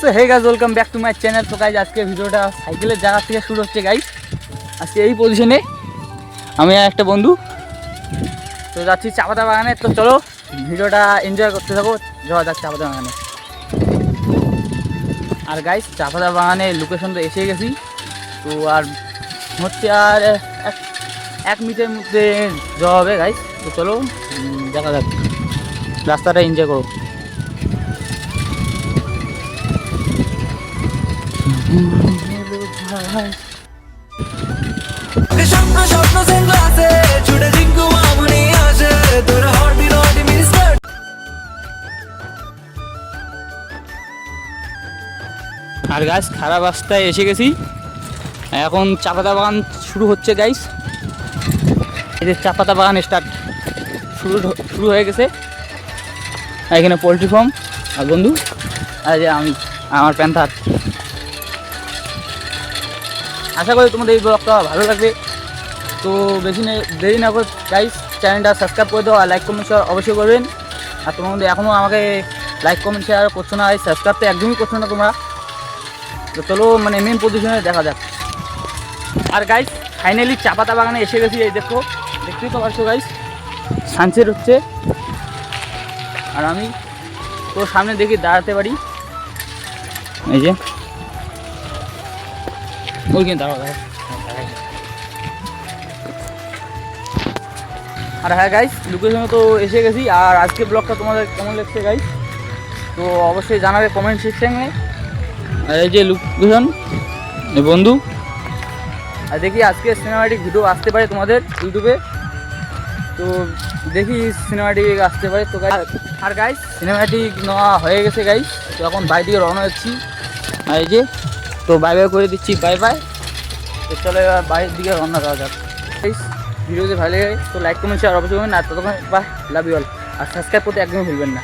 So hey guys, welcome back to my channel. তো guys আজকে ভিডিওটা সাইকেলের জায়গা থেকে শুরু হচ্ছে গাইস। আজকে এই পজিশনে আমি আর একটা বন্ধু তো যাচ্ছি চা পাতা বাগানে। তো চলো ভিডিওটা এনজয় করতে থাকো, যাওয়া যাক চা পাতা বাগানে। আর গাইস চা পাতা বাগানে লোকেশন তো এসে গেছি, তো আর হচ্ছে আর এক মিনিটের মধ্যে যাওয়া হবে গাইস। তো চলো দেখা যাক, রাস্তাটা এনজয় করো। আর গাইস খারাপ রাস্তায় এসে গেছি, এখন চা পাতা বাগান শুরু হচ্ছে গাইস। এই যে চা পাতা বাগান স্টার্ট শুরু হয়ে গেছে। এখানে পোলট্রি ফার্ম আর বন্ধু, আর যে আমি আমার প্যান্থার। আশা করি তোমাদের এই ব্লগটা ভালো লাগবে। তো বেশি দেরি না করে গাইস চ্যানেলটা সাবস্ক্রাইব করে দাও আর লাইক কমেন্ট শেয়ার অবশ্যই করবেন। আর তোমাদের এখনও আমাকে লাইক কমেন্ট শেয়ার করছো না, সাবস্ক্রাইব তো একদমই করছো না তোমরা। তো চলো মানে মেন পজিশনে দেখা যাক। আর গাইস ফাইনালি চা পাতা বাগানে এসে গেছি। এই দেখতেই তো পারছো গাইস, সানসেট হচ্ছে। আর আমি তো সামনে দেখি দাঁড়াতে পারি, এই যে ওইখানে দাঁড়াও। আর হ্যাঁ গাইস লোকেশনে তো এসে গেছি। আর আজকে ব্লগটা তোমাদের কেমন লাগছে গাইস তো অবশ্যই জানাবে কমেন্ট সেকশনে। আর এই যে লোকেশন বন্ধু, আর দেখি আজকে সিনেমাটিক ভিডিও আসতে পারে তোমাদের ইউটিউবে, তো দেখি সিনেমাটিক আসতে পারে। তো আর গাইস সিনেমাটিক নেওয়া হয়ে গেছে গাইস, তো এখন বাইরে দিকে রওনা হচ্ছি। আর এই যে তো বাই বাই করে দিচ্ছি, বাই বাই। তো চলো এবার বাইরের দিকে রওনা দেওয়া যাক। গাইস ভিডিও যদি ভালো লাগে তো লাইক কমেন্ট শেয়ার অবশ্যই করবেন। আর ততক্ষণ বাই, লাভ ইউ অল। আর সাবস্ক্রাইব করতে একদমই ভুলবেন না।